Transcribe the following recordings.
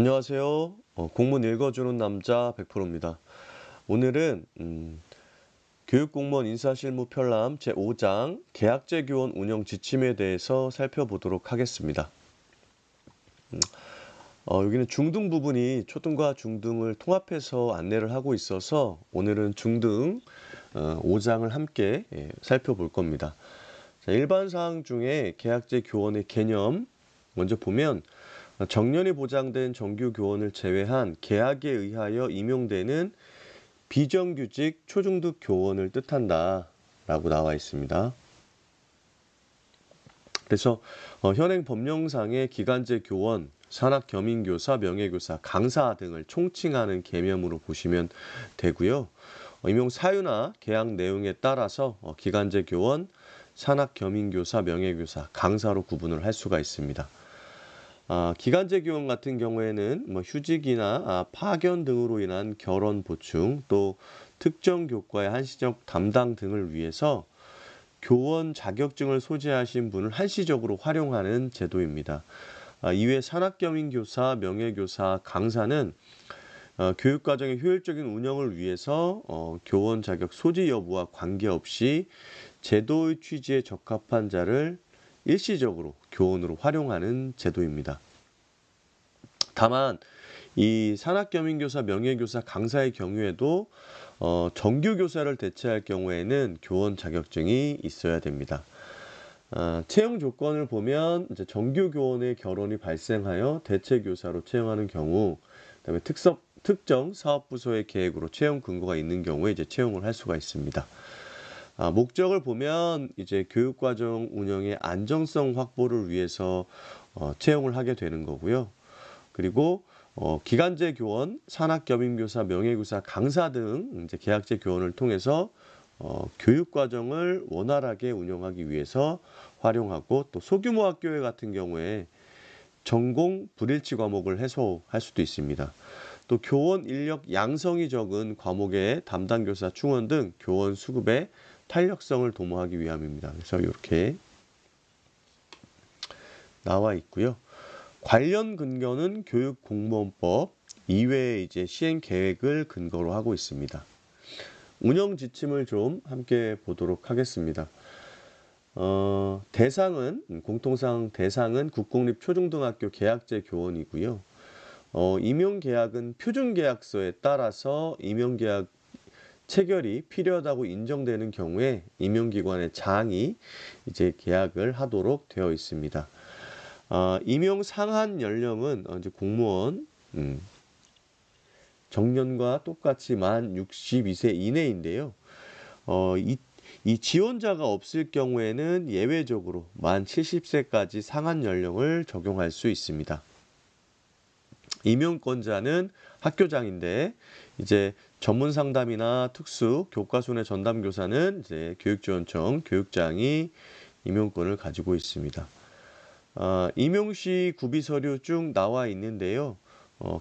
안녕하세요. 공문 읽어주는 남자 100%입니다. 오늘은 교육공무원 인사실무 편람 제5장 계약제 교원 운영 지침에 대해서 살펴보도록 하겠습니다. 여기는 중등 부분이 초등과 중등을 통합해서 안내를 하고 있어서 오늘은 중등 5장을 함께 살펴볼 겁니다. 자, 일반 사항 중에 계약제 교원의 개념 먼저 보면 정년이 보장된 정규 교원을 제외한 계약에 의하여 임용되는 비정규직 초중등 교원을 뜻한다 라고 나와 있습니다. 그래서 현행 법령상의 기간제 교원, 산학겸임교사, 명예교사, 강사 등을 총칭하는 개념으로 보시면 되고요. 임용 사유나 계약 내용에 따라서 기간제 교원, 산학겸임교사, 명예교사, 강사로 구분을 할 수가 있습니다. 기간제 교원 같은 경우에는 휴직이나 파견 등으로 인한 결혼 보충, 또 특정 교과의 한시적 담당 등을 위해서 교원 자격증을 소지하신 분을 한시적으로 활용하는 제도입니다. 이외 산학겸임교사, 명예교사, 강사는 교육과정의 효율적인 운영을 위해서 교원 자격 소지 여부와 관계없이 제도의 취지에 적합한 자를 일시적으로 교원으로 활용하는 제도입니다. 다만 이 산학겸임교사, 명예교사, 강사의 경우에도 정규 교사를 대체할 경우에는 교원 자격증이 있어야 됩니다. 채용 조건을 보면 이제 정규 교원의 결혼이 발생하여 대체 교사로 채용하는 경우, 그다음에 특정 사업부서의 계획으로 채용 근거가 있는 경우에 이제 채용을 할 수가 있습니다. 목적을 보면 이제 교육과정 운영의 안정성 확보를 위해서 채용을 하게 되는 거고요. 그리고 기간제 교원, 산학겸임교사, 명예교사, 강사 등 이제 계약제 교원을 통해서 교육과정을 원활하게 운영하기 위해서 활용하고, 또 소규모 학교회 같은 경우에 전공 불일치 과목을 해소할 수도 있습니다. 또 교원 인력 양성이 적은 과목의 담당 교사 충원 등 교원 수급의 탄력성을 도모하기 위함입니다. 그래서 이렇게 나와 있고요. 관련 근거는 교육공무원법 이외의 이제 시행 계획을 근거로 하고 있습니다. 운영 지침을 좀 함께 보도록 하겠습니다. 공통상 대상은 국공립 초중등학교 계약제 교원이고요. 임용계약은 표준계약서에 따라서 임용계약 체결이 필요하다고 인정되는 경우에 임용기관의 장이 이제 계약을 하도록 되어 있습니다. 임용 상한 연령은 이제 공무원 정년과 똑같이 만 62세 이내인데요. 이 지원자가 없을 경우에는 예외적으로 만 70세까지 상한 연령을 적용할 수 있습니다. 임용권자는 학교장인데 이제 전문 상담이나 특수 교과손의 전담 교사는 이제 교육지원청 교육장이 임용권을 가지고 있습니다. 임용 시 구비 서류 쭉 나와 있는데요.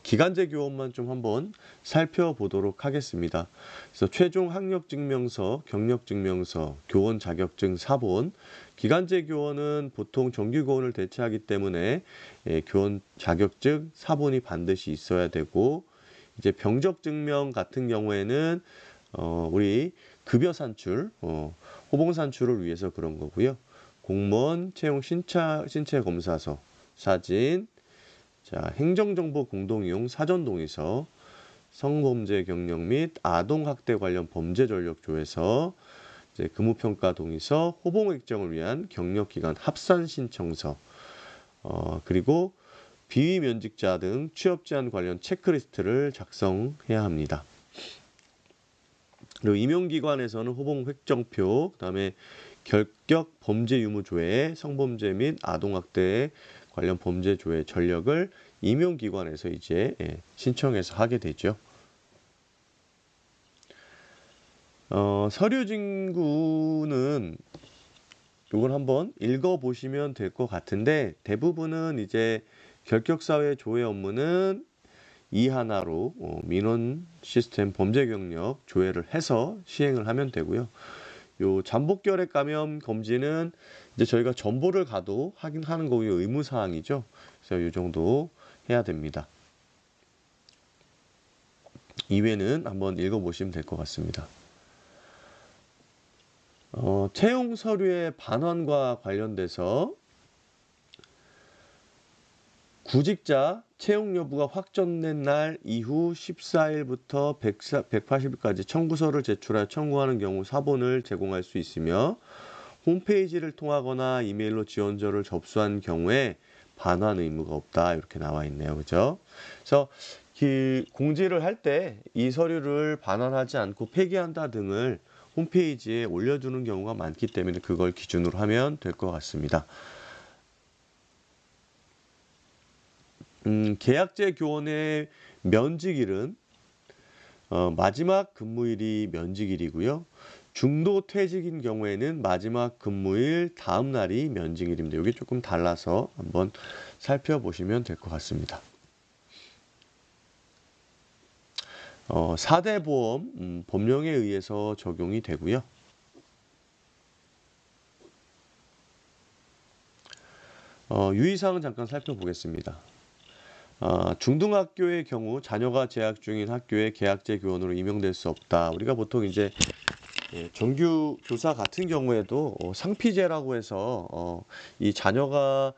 기간제 교원만 좀 한번 살펴보도록 하겠습니다. 그래서 최종 학력증명서, 경력증명서, 교원 자격증 사본, 기간제 교원은 보통 정규 교원을 대체하기 때문에 교원 자격증 사본이 반드시 있어야 되고, 이제 병적 증명 같은 경우에는 우리 급여 산출, 호봉 산출을 위해서 그런 거고요. 공무원 채용 신체 검사서, 사진, 자, 행정정보 공동이용 사전 동의서, 성범죄 경력 및 아동학대 관련 범죄 전력 조회서, 이제 근무평가 동의서, 호봉 액정을 위한 경력기간 합산 신청서, 그리고 비위 면직자 등 취업 제한 관련 체크리스트를 작성해야 합니다. 그리고 임용기관에서는 호봉 획정표, 그다음에 결격 범죄 유무 조회, 성범죄 및 아동학대 관련 범죄 조회 전력을 임용기관에서 이제 신청해서 하게 되죠. 서류 진구는 이걸 한번 읽어보시면 될 것 같은데, 대부분은 이제 결격사회 조회 업무는 하나로 민원 시스템 범죄 경력 조회를 해서 시행을 하면 되고요. 요 잠복결핵 감염 검진은 이제 저희가 전보를 가도 하긴 하는 거고요. 의무사항이죠. 그래서 이 정도 해야 됩니다. 이외는 한번 읽어보시면 될 것 같습니다. 채용 서류의 반환과 관련돼서 구직자 채용 여부가 확정된 날 이후 14일부터 180일까지 청구서를 제출하여 청구하는 경우 사본을 제공할 수 있으며 홈페이지를 통하거나 이메일로 지원서를 접수한 경우에 반환 의무가 없다. 이렇게 나와 있네요. 그죠? 그래서 공지를 할 때 이 서류를 반환하지 않고 폐기한다 등을 홈페이지에 올려주는 경우가 많기 때문에 그걸 기준으로 하면 될 것 같습니다. 계약제 교원의 면직일은 마지막 근무일이 면직일이고요. 중도 퇴직인 경우에는 마지막 근무일 다음 날이 면직일입니다. 여기 조금 달라서 한번 살펴보시면 될 것 같습니다. 4대 보험 법령에 의해서 적용이 되고요. 유의사항 잠깐 살펴보겠습니다. 중등학교의 경우 자녀가 재학 중인 학교에 계약제 교원으로 임용될 수 없다. 우리가 보통 이제 정규 교사 같은 경우에도 상피제라고 해서 이 자녀가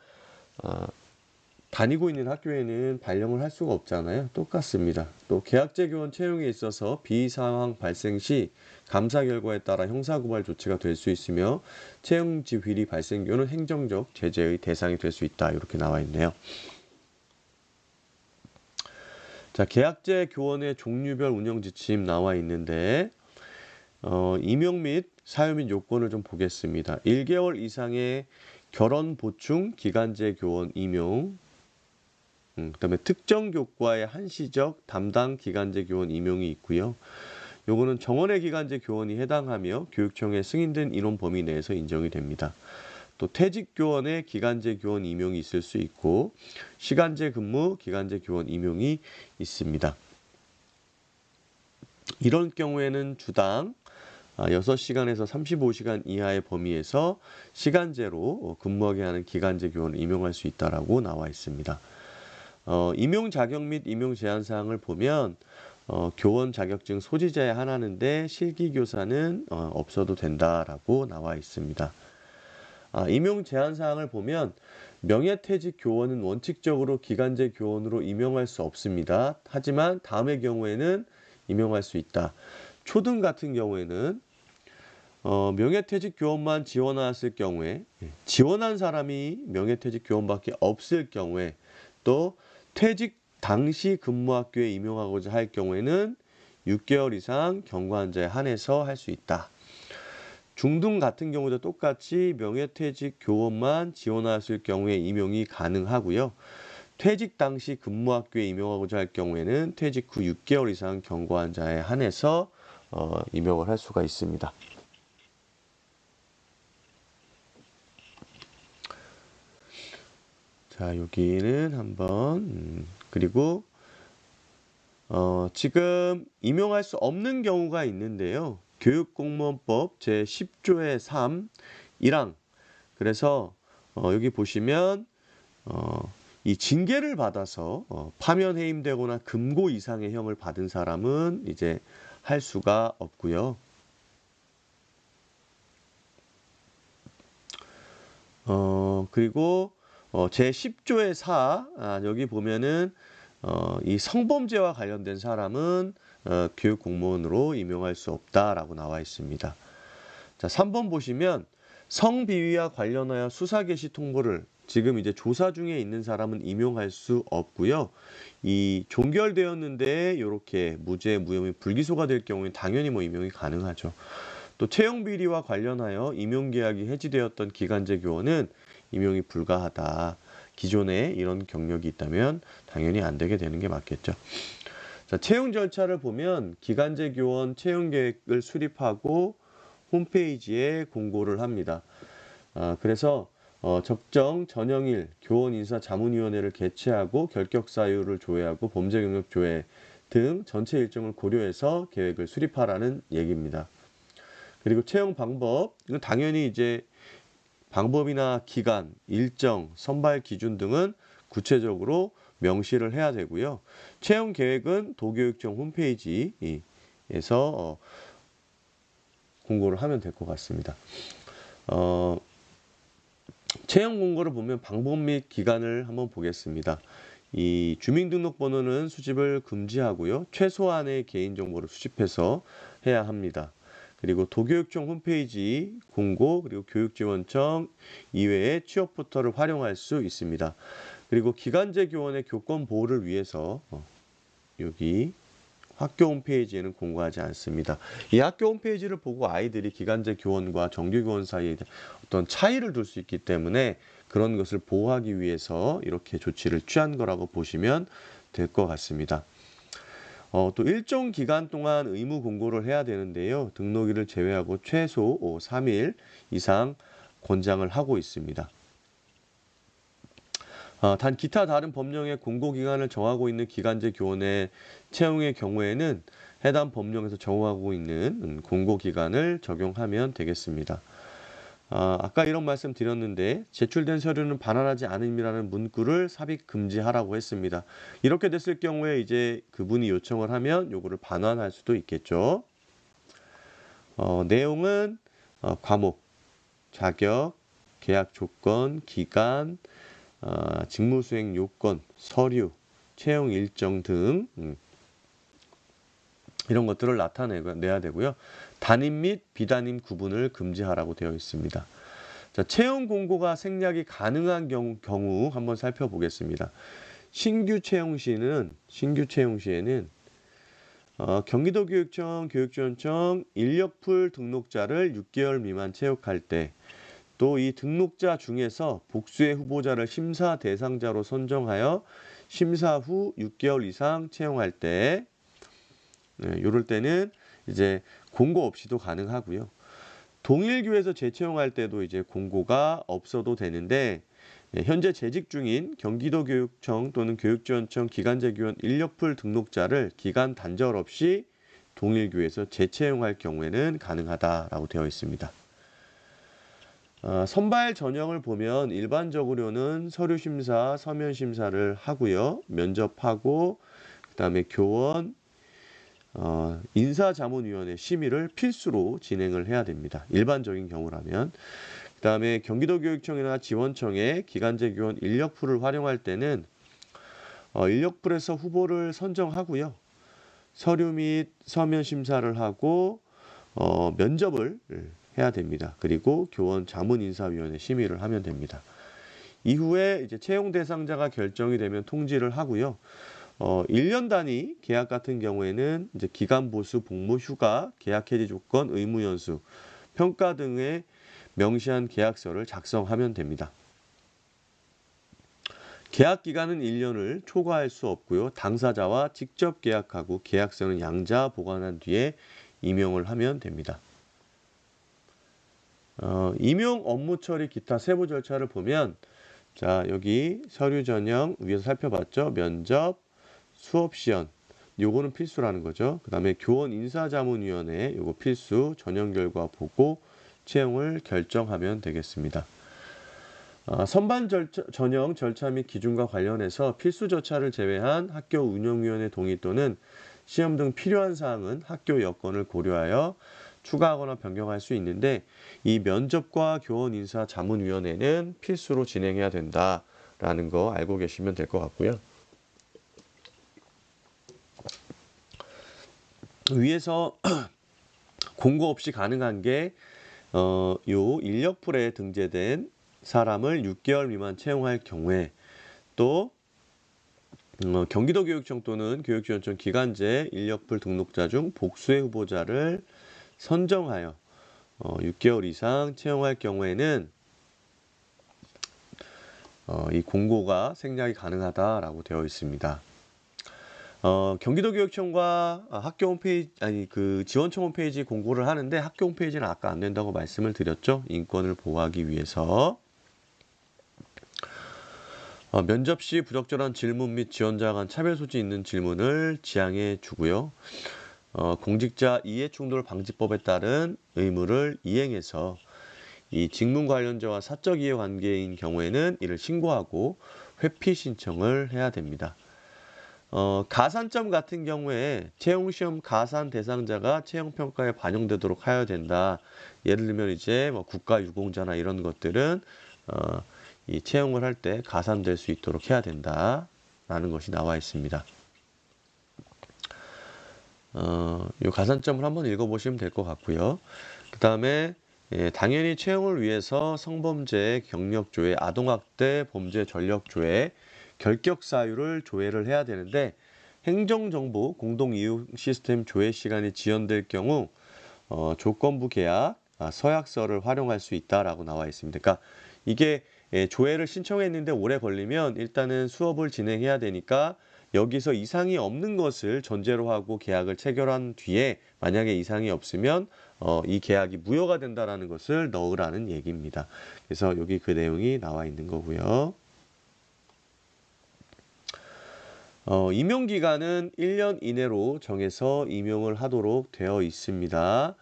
다니고 있는 학교에는 발령을 할 수가 없잖아요. 똑같습니다. 또 계약제 교원 채용에 있어서 비상황 발생 시 감사 결과에 따라 형사고발 조치가 될 수 있으며 채용지 비리 발생 경우는 행정적 제재의 대상이 될 수 있다. 이렇게 나와 있네요. 자, 계약제 교원의 종류별 운영 지침 나와 있는데 임용 및 사유 및 요건을 좀 보겠습니다. 1개월 이상의 결혼 보충 기간제 교원 임용, 그다음에 특정 교과의 한시적 담당 기간제 교원 임용이 있고요. 요거는 정원의 기간제 교원이 해당하며 교육청에 승인된 인원 범위 내에서 인정이 됩니다. 또 퇴직 교원의 기간제 교원 임용이 있을 수 있고 시간제 근무 기간제 교원 임용이 있습니다. 이런 경우에는 주당 6시간에서 35시간 이하의 범위에서 시간제로 근무하게 하는 기간제 교원을 임용할 수 있다라고 나와 있습니다. 임용 자격 및 임용 제한 사항을 보면 교원 자격증 소지자에 한하는데 실기 교사는 없어도 된다라고 나와 있습니다. 임용 제한 사항을 보면 명예퇴직 교원은 원칙적으로 기간제 교원으로 임용할 수 없습니다. 하지만 다음의 경우에는 임용할 수 있다. 초등 같은 경우에는 명예퇴직 교원만 지원하였을 경우에 지원한 사람이 명예퇴직 교원밖에 없을 경우에 또 퇴직 당시 근무학교에 임용하고자 할 경우에는 6개월 이상 경과한자에 한해서 할 수 있다. 중등 같은 경우도 똑같이 명예퇴직 교원만 지원하였을 경우에 임용이 가능하고요. 퇴직 당시 근무학교에 임용하고자 할 경우에는 퇴직 후 6개월 이상 경과한 자에 한해서 임용을 할 수가 있습니다. 자, 여기는 한번 그리고 지금 임용할 수 없는 경우가 있는데요. 교육공무원법 제10조의 3, 1항. 그래서 여기 보시면 이 징계를 받아서 파면 해임되거나 금고 이상의 형을 받은 사람은 이제 할 수가 없고요. 그리고 제10조의 4, 여기 보면은 이 성범죄와 관련된 사람은 교육공무원으로 임용할 수 없다라고 나와 있습니다. 자, 3번 보시면 성비위와 관련하여 수사 개시 통보를 지금 이제 조사 중에 있는 사람은 임용할 수 없고요. 이 종결되었는데 이렇게 무죄, 무혐의, 불기소가 될 경우에 당연히 임용이 가능하죠. 또 채용 비리와 관련하여 임용 계약이 해지되었던 기간제 교원은 임용이 불가하다. 기존에 이런 경력이 있다면 당연히 안 되게 되는 게 맞겠죠. 자, 채용 절차를 보면 기간제 교원 채용 계획을 수립하고 홈페이지에 공고를 합니다. 그래서 적정 전형일 교원 인사 자문위원회를 개최하고 결격 사유를 조회하고 범죄 경력 조회 등 전체 일정을 고려해서 계획을 수립하라는 얘기입니다. 그리고 채용 방법, 이건 당연히 이제 방법이나 기간, 일정, 선발 기준 등은 구체적으로 명시를 해야 되고요. 채용 계획은 도교육청 홈페이지에서 공고를 하면 될 것 같습니다. 채용 공고를 보면 방법 및 기간을 한번 보겠습니다. 이 주민등록번호는 수집을 금지하고요. 최소한의 개인정보를 수집해서 해야 합니다. 그리고 도교육청 홈페이지 공고 그리고 교육지원청 이외에 취업 포털을 활용할 수 있습니다. 그리고 기간제 교원의 교권 보호를 위해서 여기 학교 홈페이지에는 공고하지 않습니다. 이 학교 홈페이지를 보고 아이들이 기간제 교원과 정규 교원 사이에 어떤 차이를 둘 수 있기 때문에 그런 것을 보호하기 위해서 이렇게 조치를 취한 거라고 보시면 될 것 같습니다. 또 일정 기간 동안 의무 공고를 해야 되는데요. 등록일을 제외하고 최소 3일 이상 권장을 하고 있습니다. 단 기타 다른 법령의 공고기간을 정하고 있는 기간제 교원의 채용의 경우에는 해당 법령에서 정하고 있는 공고기간을 적용하면 되겠습니다. 아까 이런 말씀 드렸는데 제출된 서류는 반환하지 않음이라는 문구를 삽입 금지하라고 했습니다. 이렇게 됐을 경우에 이제 그분이 요청을 하면 요거를 반환할 수도 있겠죠. 내용은 과목, 자격, 계약 조건, 기간, 직무 수행 요건, 서류, 채용 일정 등 이런 것들을 나타내야 되고요. 단임 및 비단임 구분을 금지하라고 되어 있습니다. 자, 채용 공고가 생략이 가능한 경우 한번 살펴보겠습니다. 신규 채용 시에는 경기도교육청, 교육지원청 인력풀 등록자를 6개월 미만 채용할 때 또 이 등록자 중에서 복수의 후보자를 심사 대상자로 선정하여 심사 후 6개월 이상 채용할 때 이럴 때는 이제 공고 없이도 가능하고요. 동일교에서 재채용할 때도 이제 공고가 없어도 되는데 현재 재직 중인 경기도교육청 또는 교육지원청 기간제 교원 인력풀 등록자를 기간 단절 없이 동일교에서 재채용할 경우에는 가능하다라고 되어 있습니다. 선발 전형을 보면 일반적으로는 서류 심사, 서면 심사를 하고요. 면접하고 그다음에 교원, 인사자문위원회 심의를 필수로 진행을 해야 됩니다. 일반적인 경우라면. 그다음에 경기도교육청이나 지원청의 기간제 교원 인력풀을 활용할 때는 인력풀에서 후보를 선정하고요. 서류 및 서면 심사를 하고 면접을 해야 됩니다. 그리고 교원 자문인사위원회 심의를 하면 됩니다. 이후에 이제 채용 대상자가 결정이 되면 통지를 하고요. 1년 단위 계약 같은 경우에는 이제 기간 보수, 복무, 휴가, 계약 해지 조건, 의무 연수, 평가 등의 명시한 계약서를 작성하면 됩니다. 계약 기간은 1년을 초과할 수 없고요. 당사자와 직접 계약하고 계약서는 양자 보관한 뒤에 임용을 하면 됩니다. 임용 업무 처리 기타 세부 절차를 보면 자 여기 서류 전형 위에서 살펴봤죠. 면접, 수업 시연 요거는 필수라는 거죠. 그 다음에 교원 인사자문위원회 요거 필수, 전형 결과 보고 채용을 결정하면 되겠습니다. 선반 전형 절차 및 기준과 관련해서 필수 절차를 제외한 학교 운영위원회 동의 또는 시험 등 필요한 사항은 학교 여건을 고려하여 추가하거나 변경할 수 있는데 이 면접과 교원 인사 자문위원회는 필수로 진행해야 된다라는 거 알고 계시면 될 것 같고요. 위에서 공고 없이 가능한 게 요 인력풀에 등재된 사람을 6개월 미만 채용할 경우에 또 경기도교육청 또는 교육지원청 기간제 인력풀 등록자 중 복수의 후보자를 선정하여 6개월 이상 채용할 경우에는 이 공고가 생략이 가능하다라고 되어 있습니다. 경기도교육청과 학교 홈페이지 그 지원청 홈페이지 공고를 하는데 학교 홈페이지는 아까 안 된다고 말씀을 드렸죠. 인권을 보호하기 위해서. 면접 시 부적절한 질문 및 지원자와 간 차별 소지 있는 질문을 지양해 주고요. 공직자 이해충돌 방지법에 따른 의무를 이행해서 이 직무 관련자와 사적 이해 관계인 경우에는 이를 신고하고 회피 신청을 해야 됩니다. 가산점 같은 경우에 채용시험 가산 대상자가 채용평가에 반영되도록 하여야 된다. 예를 들면 이제 뭐 국가유공자나 이런 것들은 이 채용을 할 때 가산될 수 있도록 해야 된다라는 것이 나와 있습니다. 이 가산점을 한번 읽어보시면 될 것 같고요. 그 다음에 당연히 채용을 위해서 성범죄, 경력조회, 아동학대, 범죄 전력조회, 결격사유를 조회를 해야 되는데 행정정보 공동이용 시스템 조회 시간이 지연될 경우 조건부 계약, 서약서를 활용할 수 있다라고 나와 있습니다. 그러니까 이게 조회를 신청했는데 오래 걸리면 일단은 수업을 진행해야 되니까 여기서 이상이 없는 것을 전제로 하고 계약을 체결한 뒤에 만약에 이상이 없으면 이 계약이 무효가 된다라는 것을 넣으라는 얘기입니다. 그래서 여기 그 내용이 나와 있는 거고요. 임용기간은 1년 이내로 정해서 임용을 하도록 되어 있습니다.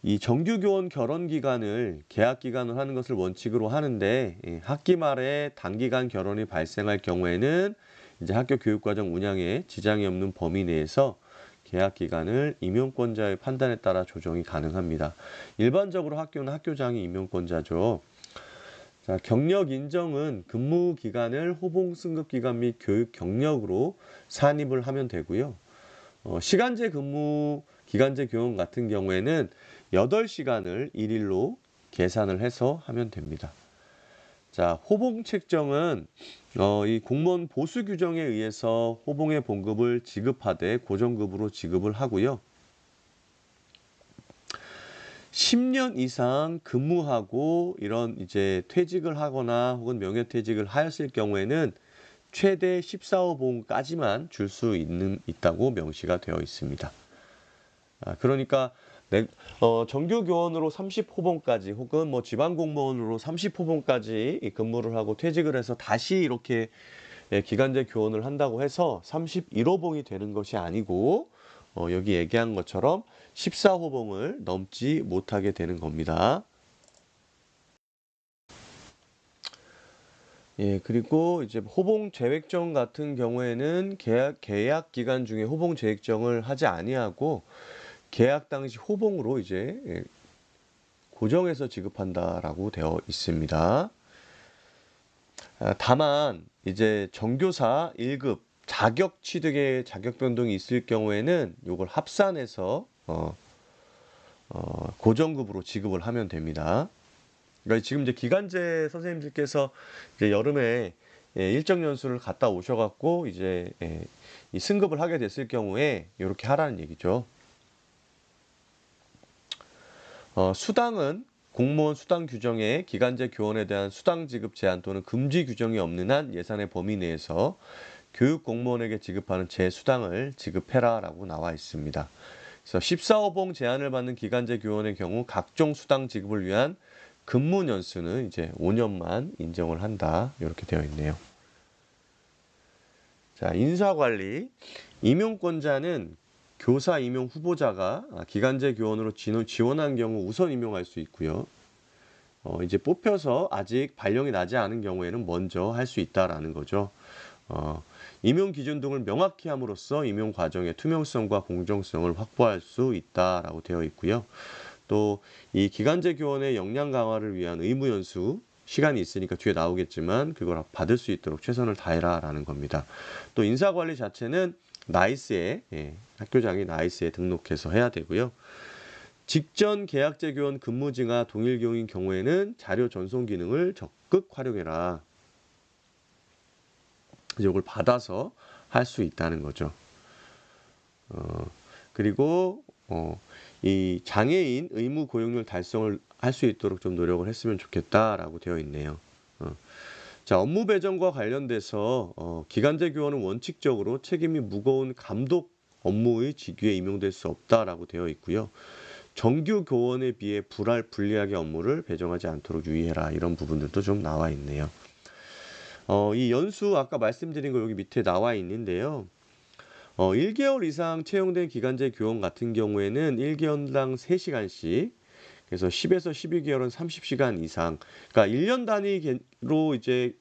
이 정규교원 결혼기간을 계약기간을 하는 것을 원칙으로 하는데 학기 말에 단기간 결혼이 발생할 경우에는 이제 학교 교육과정 운영에 지장이 없는 범위 내에서 계약기간을 임용권자의 판단에 따라 조정이 가능합니다. 일반적으로 학교는 학교장이 임용권자죠. 자, 경력 인정은 근무 기간을 호봉 승급 기간 및 교육 경력으로 산입을 하면 되고요. 시간제 근무 기간제 교원 같은 경우에는 8시간을 1일로 계산을 해서 하면 됩니다. 자, 호봉 책정은 이 공무원 보수 규정에 의해서 호봉의 봉급을 지급하되 고정급으로 지급을 하고요. 10년 이상 근무하고 이런 이제 퇴직을 하거나 혹은 명예퇴직을 하였을 경우에는 최대 14호봉까지만 줄 수 있다고 명시가 되어 있습니다. 그러니까 정규 교원으로 30호봉까지 혹은 뭐 지방 공무원으로 30호봉까지 근무를 하고 퇴직을 해서 다시 이렇게 기간제 교원을 한다고 해서 31호봉이 되는 것이 아니고 여기 얘기한 것처럼 14호봉을 넘지 못하게 되는 겁니다. 예, 그리고 이제 호봉 재획정 같은 경우에는 계약 기간 중에 호봉 재획정을 하지 아니하고 계약 당시 호봉으로 이제 고정해서 지급한다라고 되어 있습니다. 다만 이제 정교사 1급 자격 취득의 자격 변동이 있을 경우에는 이걸 합산해서 고정급으로 지급을 하면 됩니다. 그러니까 지금 이제 기간제 선생님들께서 이제 여름에 일정 연수를 갔다 오셔갖고 이제 이 승급을 하게 됐을 경우에 이렇게 하라는 얘기죠. 수당은 공무원 수당 규정에 기간제 교원에 대한 수당 지급 제한 또는 금지 규정이 없는 한 예산의 범위 내에서 교육 공무원에게 지급하는 재수당을 지급해라라고 나와 있습니다. 그래서 14호봉 제한을 받는 기간제 교원의 경우 각종 수당 지급을 위한 근무 연수는 이제 5년만 인정을 한다. 이렇게 되어 있네요. 자, 인사관리. 임용권자는 교사 임용 후보자가 기간제 교원으로 지원한 경우 우선 임용할 수 있고요. 이제 뽑혀서 아직 발령이 나지 않은 경우에는 먼저 할 수 있다라는 거죠. 임용 기준 등을 명확히 함으로써 임용 과정의 투명성과 공정성을 확보할 수 있다라고 되어 있고요. 또 이 기간제 교원의 역량 강화를 위한 의무 연수 시간이 있으니까 뒤에 나오겠지만 그걸 받을 수 있도록 최선을 다해라라는 겁니다. 또 인사관리 자체는 나이스에 학교장이 나이스에 등록해서 해야 되고요. 직전 계약제 교원 근무지가 동일 경우인 경우에는 자료 전송 기능을 적극 활용해라. 이걸 받아서 할 수 있다는 거죠. 그리고 이 장애인 의무 고용률 달성을 할 수 있도록 좀 노력을 했으면 좋겠다라고 되어 있네요. 자, 업무 배정과 관련돼서 기간제 교원은 원칙적으로 책임이 무거운 감독 업무의 직위에 임용될 수 없다라고 되어 있고요. 정규 교원에 비해 불리하게 업무를 배정하지 않도록 유의해라. 이런 부분들도 좀 나와 있네요. 이 연수 아까 말씀드린 거 여기 밑에 나와 있는데요. 1개월 이상 채용된 기간제 교원 같은 경우에는 1개월당 3시간씩 그래서 10에서 12개월은 30시간 이상 그러니까 1년 단위로 이제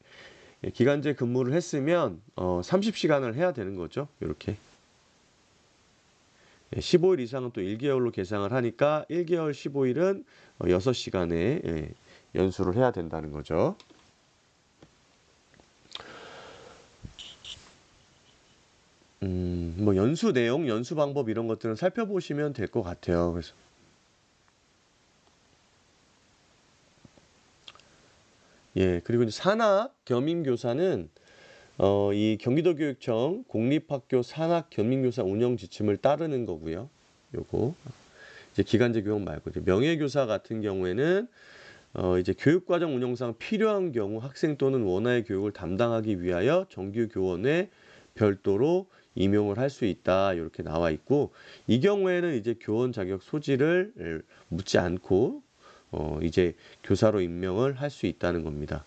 기간제 근무를 했으면 30시간을 해야 되는 거죠. 이렇게. 15일 이상은 또 1개월로 계상을 하니까 1개월 15일은 6시간의 연수를 해야 된다는 거죠. 뭐 연수 내용, 연수 방법 이런 것들은 살펴보시면 될 것 같아요. 그래서 그리고 이제 산학 겸임교사는 이 경기도교육청 공립학교 산학 겸임교사 운영 지침을 따르는 거고요. 요거 이제 기간제 교원 말고 이제 명예교사 같은 경우에는 이제 교육과정 운영상 필요한 경우 학생 또는 원아의 교육을 담당하기 위하여 정규 교원에 별도로 임용을 할 수 있다. 이렇게 나와 있고 이 경우에는 이제 교원 자격 소지를 묻지 않고 이제 교사로 임명을 할 수 있다는 겁니다.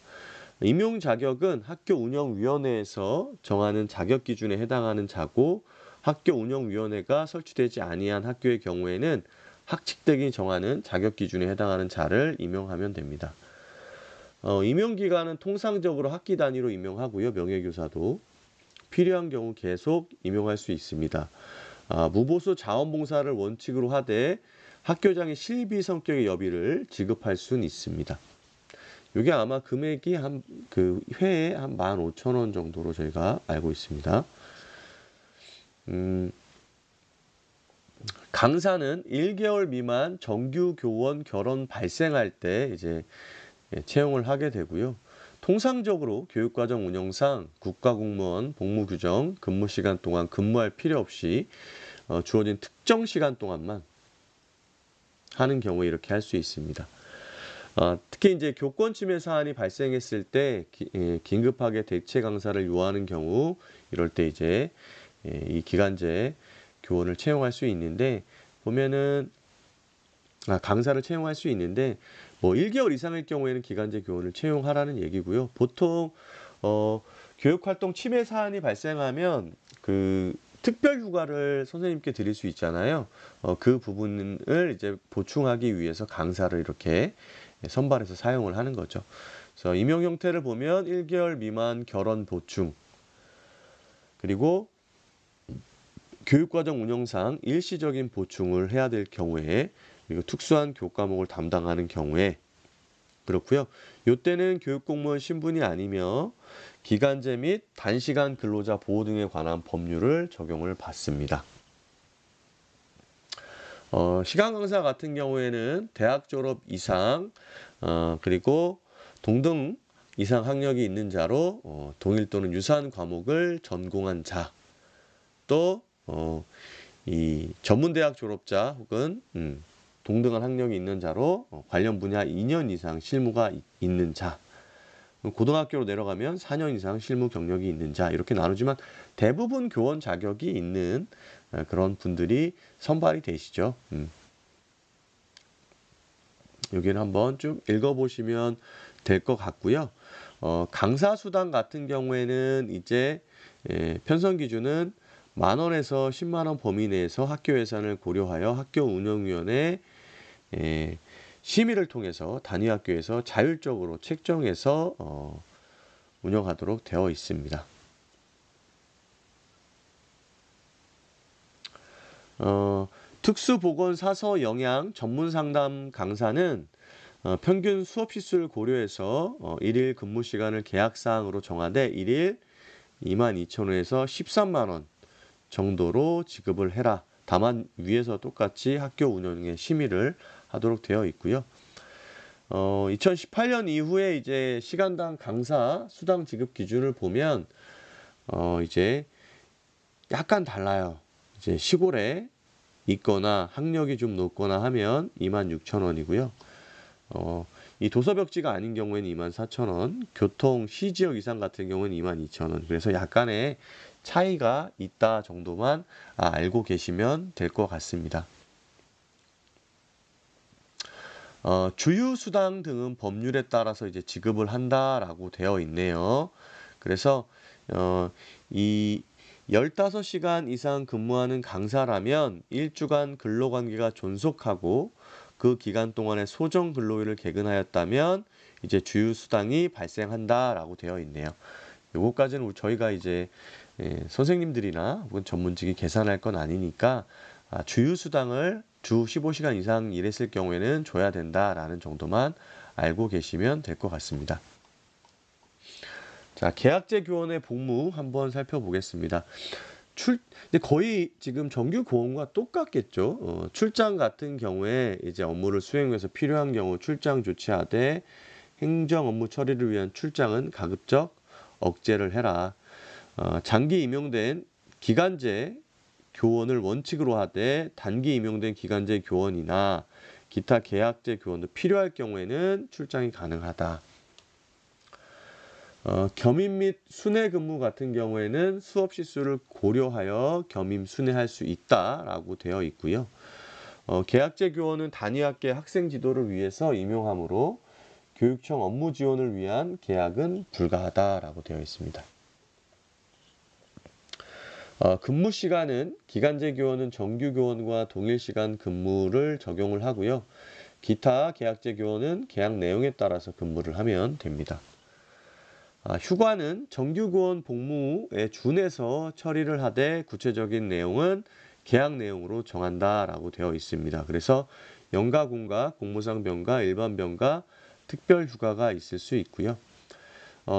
임용 자격은 학교 운영위원회에서 정하는 자격 기준에 해당하는 자고 학교 운영위원회가 설치되지 아니한 학교의 경우에는 학칙대기 정하는 자격 기준에 해당하는 자를 임용하면 됩니다. 임용 기간은 통상적으로 학기 단위로 임용하고요. 명예교사도 필요한 경우 계속 임용할 수 있습니다. 무보수 자원봉사를 원칙으로 하되 학교장의 실비 성격의 여비를 지급할 수는 있습니다. 이게 아마 금액이 그 회에 한 15,000원 정도로 저희가 알고 있습니다. 강사는 1개월 미만 정규 교원 결혼 발생할 때 이제 채용을 하게 되고요. 통상적으로 교육과정 운영상 국가공무원 복무규정 근무시간 동안 근무할 필요 없이 주어진 특정 시간 동안만 하는 경우에 이렇게 할 수 있습니다. 특히 이제 교권 침해 사안이 발생했을 때 긴급하게 대체 강사를 요하는 경우 이럴 때 이제 이 기간제 교원을 채용할 수 있는데 보면은 강사를 채용할 수 있는데 뭐 1개월 이상일 경우에는 기간제 교원을 채용하라는 얘기고요. 보통 교육활동 침해 사안이 발생하면 그 특별 휴가를 선생님께 드릴 수 있잖아요. 그 부분을 이제 보충하기 위해서 강사를 이렇게 선발해서 사용을 하는 거죠. 그래서 임용 형태를 보면 1개월 미만 결혼 보충 그리고 교육과정 운영상 일시적인 보충을 해야 될 경우에 그리고 특수한 교과목을 담당하는 경우에 그렇고요. 이때는 교육공무원 신분이 아니며 기간제 및 단시간 근로자 보호 등에 관한 법률을 적용을 받습니다. 시간 강사 같은 경우에는 대학 졸업 이상 그리고 동등 이상 학력이 있는 자로 동일 또는 유사한 과목을 전공한 자, 또 이 전문대학 졸업자 혹은 동등한 학력이 있는 자로 관련 분야 2년 이상 실무가 있는 자, 고등학교로 내려가면 4년 이상 실무 경력이 있는 자 이렇게 나누지만 대부분 교원 자격이 있는 그런 분들이 선발이 되시죠. 여기는 한번 쭉 읽어보시면 될 것 같고요. 강사 수당 같은 경우에는 이제 편성 기준은 10,000원에서 100,000원 범위 내에서 학교 예산을 고려하여 학교 운영위원회 심의를 통해서 단위 학교에서 자율적으로 책정해서 운영하도록 되어 있습니다. 특수보건사서 영양 전문상담 강사는 평균 수업 시수를 고려해서 일일 근무 시간을 계약사항으로 정하되 일일 22,000원에서 13만원 정도로 지급을 해라. 다만 위에서 똑같이 학교 운영에 심의를 하도록 되어 있고요. 2018년 이후에 이제 시간당 강사 수당 지급 기준을 보면 이제 약간 달라요. 이제 시골에 있거나 학력이 좀 높거나 하면 26,000원이고요. 이 도서벽지가 아닌 경우에는 24,000원, 교통 시지역 이상 같은 경우는 22,000원. 그래서 약간의 차이가 있다 정도만 알고 계시면 될 것 같습니다. 주휴수당 등은 법률에 따라서 이제 지급을 한다라고 되어 있네요. 그래서 이 15시간 이상 근무하는 강사라면 1주간 근로관계가 존속하고 그 기간 동안에 소정 근로일을 개근하였다면 이제 주휴수당이 발생한다라고 되어 있네요. 요거까지는 저희가 이제 선생님들이나 혹은 전문직이 계산할 건 아니니까 주휴수당을 주 15시간 이상 일했을 경우에는 줘야 된다라는 정도만 알고 계시면 될 것 같습니다. 자, 계약제 교원의 복무 한번 살펴보겠습니다. 근데 거의 지금 정규 교원과 똑같겠죠. 출장 같은 경우에 이제 업무를 수행 위해서 필요한 경우 출장 조치하되 행정 업무 처리를 위한 출장은 가급적 억제를 해라. 장기 임용된 기간제 교원을 원칙으로 하되 단기 임용된 기간제 교원이나 기타 계약제 교원도 필요할 경우에는 출장이 가능하다. 겸임 및 순회 근무 같은 경우에는 수업 시수를 고려하여 겸임 순회할 수 있다라고 되어 있고요. 계약제 교원은 단위학계 학생 지도를 위해서 임용하므로 교육청 업무 지원을 위한 계약은 불가하다라고 되어 있습니다. 근무 시간은 기간제 교원은 정규 교원과 동일 시간 근무를 적용을 하고요. 기타 계약제 교원은 계약 내용에 따라서 근무를 하면 됩니다. 휴가는 정규 교원 복무에 준해서 처리를 하되 구체적인 내용은 계약 내용으로 정한다라고 되어 있습니다. 그래서 연가 공가, 공무상 병가, 일반 병가, 특별 휴가가 있을 수 있고요.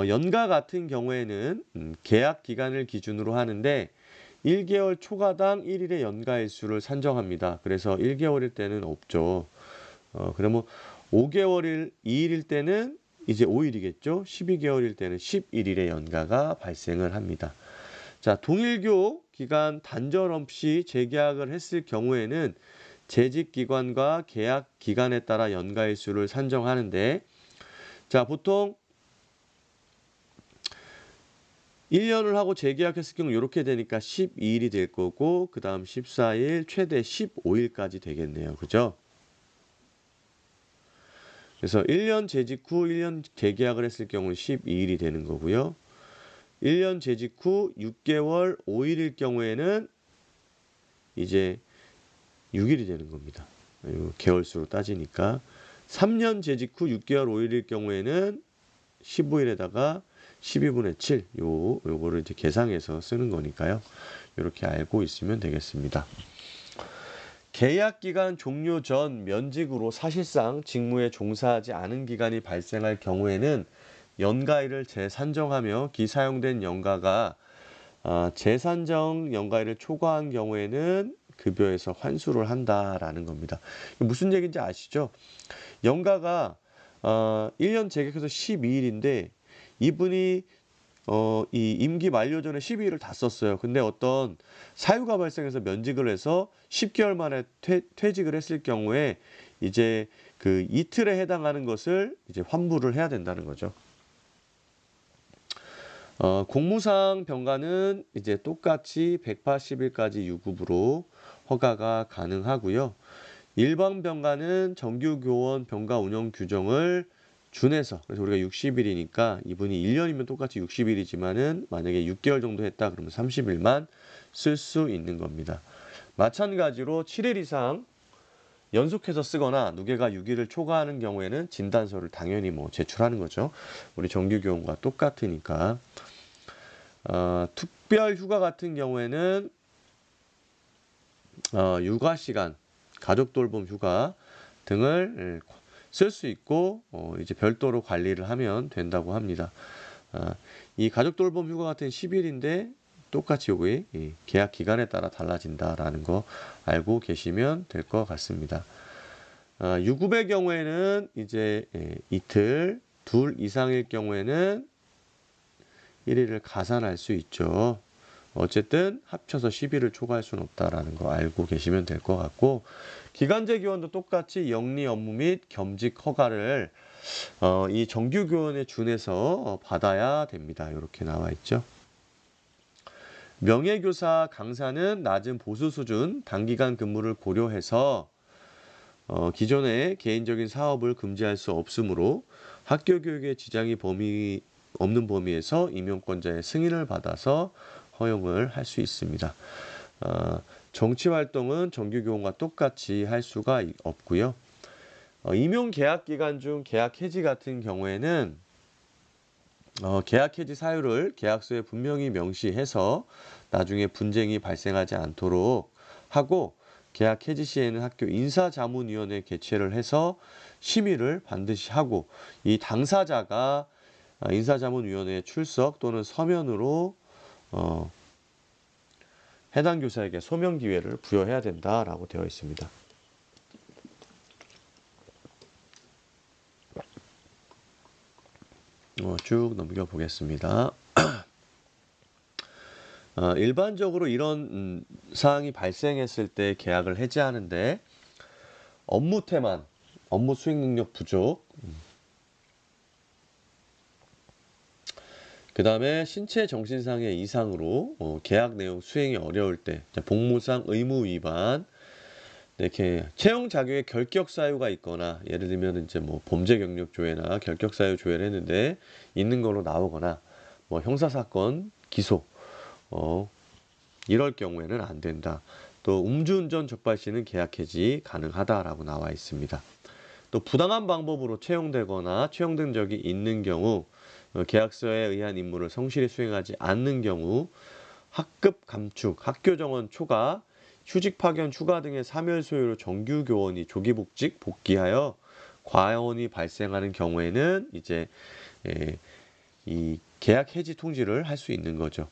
연가 같은 경우에는 계약 기간을 기준으로 하는데 1개월 초과당 1일의 연가 일수를 산정합니다. 그래서 1개월일 때는 없죠. 그러면 5개월일 2일일 때는 이제 5일이겠죠. 12개월일 때는 11일의 연가가 발생을 합니다. 자, 동일교 기간 단절 없이 재계약을 했을 경우에는 재직기관과 계약 기간에 따라 연가일수를 산정하는데, 자, 보통 1년을 하고 재계약했을 경우 이렇게 되니까 12일이 될 거고, 그 다음 14일, 최대 15일까지 되겠네요. 그죠? 그래서 1년 재직 후 1년 재계약을 했을 경우는 12일이 되는 거고요. 1년 재직 후 6개월 5일일 경우에는 이제 6일이 되는 겁니다. 개월수로 따지니까. 3년 재직 후 6개월 5일일 경우에는 15일에다가 12분의 7 요거를 이제 계상해서 쓰는 거니까요. 이렇게 알고 있으면 되겠습니다. 계약기간 종료 전 면직으로 사실상 직무에 종사하지 않은 기간이 발생할 경우에는 연가일을 재산정하며 기사용된 연가가 재산정 연가일을 초과한 경우에는 급여에서 환수를 한다라는 겁니다. 무슨 얘기인지 아시죠? 연가가 1년 재계약해서 12일인데 이분이 이 임기 만료 전에 12일을 다 썼어요. 근데 어떤 사유가 발생해서 면직을 해서 10개월 만에 퇴직을 했을 경우에 이제 그 이틀에 해당하는 것을 이제 환불을 해야 된다는 거죠. 공무상 병가는 이제 똑같이 180일까지 유급으로 허가가 가능하고요. 일반 병가는 정규 교원 병가 운영 규정을 준해서, 그래서 우리가 60일이니까 이분이 1년이면 똑같이 60일이지만은 만약에 6개월 정도 했다 그러면 30일만 쓸 수 있는 겁니다. 마찬가지로 7일 이상 연속해서 쓰거나 누계가 6일을 초과하는 경우에는 진단서를 당연히 제출하는 거죠. 우리 정규 교원과 똑같으니까. 특별 휴가 같은 경우에는 육아 시간, 가족 돌봄 휴가 등을 쓸 수 있고 이제 별도로 관리를 하면 된다고 합니다. 이 가족 돌봄 휴가 같은 10일인데 똑같이 요게 계약 기간에 따라 달라진다라는 거 알고 계시면 될 것 같습니다. 유급의 경우에는 이제 이틀, 둘 이상일 경우에는 1일을 가산할 수 있죠. 어쨌든 합쳐서 10일을 초과할 수는 없다라는 거 알고 계시면 될 것 같고, 기간제 교원도 똑같이 영리 업무 및 겸직 허가를 이 정규 교원에 준해서 받아야 됩니다. 이렇게 나와 있죠. 명예교사 강사는 낮은 보수 수준 단기간 근무를 고려해서 기존의 개인적인 사업을 금지할 수 없으므로 학교 교육에 지장이 없는 범위에서 임용권자의 승인을 받아서 허용을 할 수 있습니다. 정치 활동은 정규 교원과 똑같이 할 수가 없고요. 임용 계약 기간 중 계약 해지 같은 경우에는 계약 해지 사유를 계약서에 분명히 명시해서 나중에 분쟁이 발생하지 않도록 하고, 계약 해지 시에는 학교 인사자문위원회 개최를 해서 심의를 반드시 하고, 이 당사자가 인사자문위원회에 출석 또는 서면으로 어, 해당 교사에게 소명 기회를 부여해야 된다라고 되어 있습니다. 쭉 넘겨보겠습니다. 일반적으로 이런 사항이 발생했을 때 계약을 해지하는데, 업무 태만, 업무 수행 능력 부족, 그 다음에 신체 정신상의 이상으로 계약 내용 수행이 어려울 때, 복무상 의무 위반, 이렇게 채용 자격에 결격 사유가 있거나, 예를 들면 이제 뭐 범죄 경력 조회나 결격 사유 조회를 했는데 있는 걸로 나오거나, 뭐 형사 사건 기소, 이럴 경우에는 안 된다. 또 음주운전 적발 시는 계약 해지 가능하다라고 나와 있습니다. 또 부당한 방법으로 채용되거나 채용된 적이 있는 경우, 계약서에 의한 임무를 성실히 수행하지 않는 경우, 학급 감축, 학교 정원 초과, 휴직 파견 휴가 등의 사멸 소요로 정규 교원이 조기 복직 복귀하여 과원이 발생하는 경우에는 이제 이 계약 해지 통지를 할 수 있는 거죠.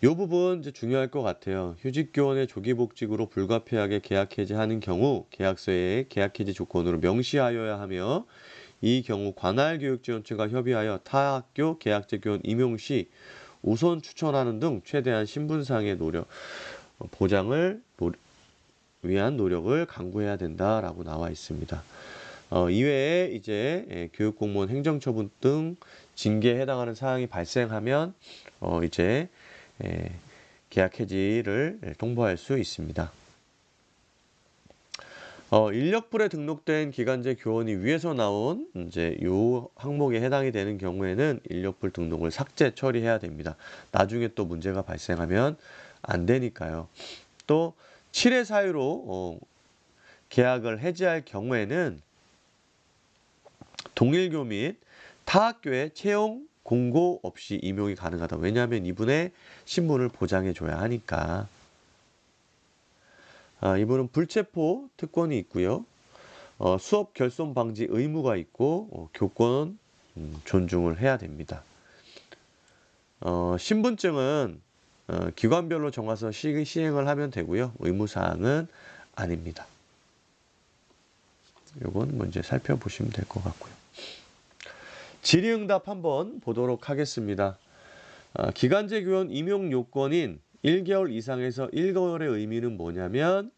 이 부분 이제 중요할 것 같아요. 휴직 교원의 조기 복직으로 불가피하게 계약 해지하는 경우 계약서에 계약 해지 조건으로 명시하여야 하며, 이 경우 관할 교육지원처가 협의하여 타 학교 계약제 교원 임용 시 우선 추천하는 등 최대한 신분상의 보장을 위한 노력을 강구해야 된다라고 나와 있습니다. 이외에 이제 교육공무원 행정처분 등 징계에 해당하는 사항이 발생하면 이제 계약 해지를 통보할 수 있습니다. 인력불에 등록된 기간제 교원이 위에서 나온 이제 요 항목에 해당이 되는 경우에는 인력불 등록을 삭제 처리해야 됩니다. 나중에 또 문제가 발생하면 안 되니까요. 또 7회 사유로 계약을 해지할 경우에는 동일교 및 타 학교에 채용 공고 없이 임용이 가능하다. 왜냐하면 이분의 신분을 보장해 줘야 하니까. 이분은 불체포 특권이 있고요. 수업 결손 방지 의무가 있고, 교권 존중을 해야 됩니다. 신분증은 기관별로 정해서 시행을 하면 되고요. 의무사항은 아닙니다. 요건 먼저 살펴보시면 될 것 같고요. 질의응답 한번 보도록 하겠습니다. 기간제 교원 임용 요건인 1개월 이상에서 1개월의 의미는 뭐냐면,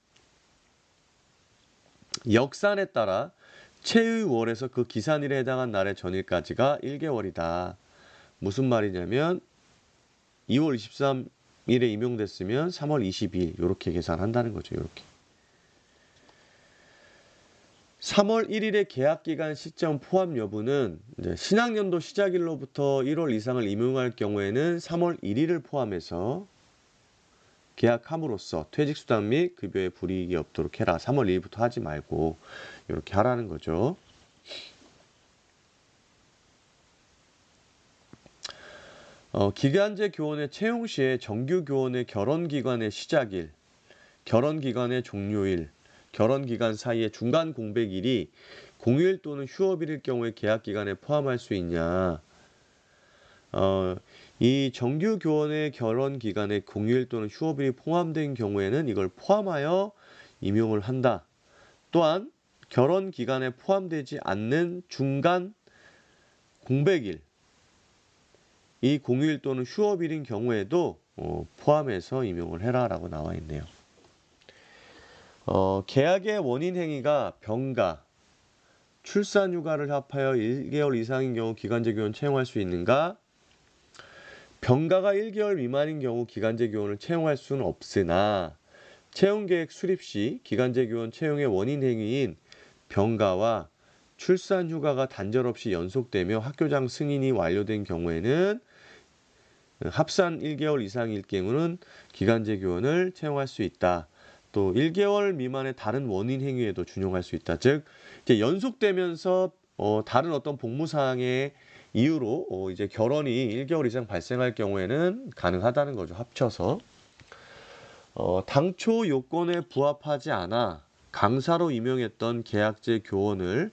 역산에 따라 체의월에서 그 기산일에 해당한 날의 전일까지가 1개월이다. 무슨 말이냐면 2월 23일에 임용됐으면 3월 22일 이렇게 계산한다는 거죠. 이렇게. 3월 1일의 계약기간 시점 포함 여부는 이제 신학년도 시작일로부터 1월 이상을 임용할 경우에는 3월 1일을 포함해서 계약함으로써 퇴직수당 및 급여에 불이익이 없도록 해라. 3월 1일부터 하지 말고 이렇게 하라는 거죠. 기간제 교원의 채용 시에 정규 교원의 결혼기간의 시작일, 결혼기간의 종료일, 결혼기간 사이의 중간 공백일이 공휴일 또는 휴업일일 경우에 계약기간에 포함할 수 있냐. 이 정규 교원의 결혼기간에 공휴일 또는 휴업일이 포함된 경우에는 이걸 포함하여 임용을 한다. 또한 결혼기간에 포함되지 않는 중간 공백일, 이 공휴일 또는 휴업일인 경우에도 포함해서 임용을 해라라고 나와 있네요. 계약의 원인 행위가 병가, 출산휴가를 합하여 1개월 이상인 경우 기간제 교원 채용할 수 있는가? 병가가 1개월 미만인 경우 기간제 교원을 채용할 수는 없으나, 채용계획 수립 시 기간제 교원 채용의 원인 행위인 병가와 출산휴가가 단절없이 연속되며 학교장 승인이 완료된 경우에는 합산 1개월 이상일 경우는 기간제 교원을 채용할 수 있다. 또 1개월 미만의 다른 원인 행위에도 준용할 수 있다. 즉 이제 연속되면서 다른 어떤 복무상의 이유로 이제 결혼이 1개월 이상 발생할 경우에는 가능하다는 거죠. 합쳐서. 당초 요건에 부합하지 않아 강사로 임용했던 계약제 교원을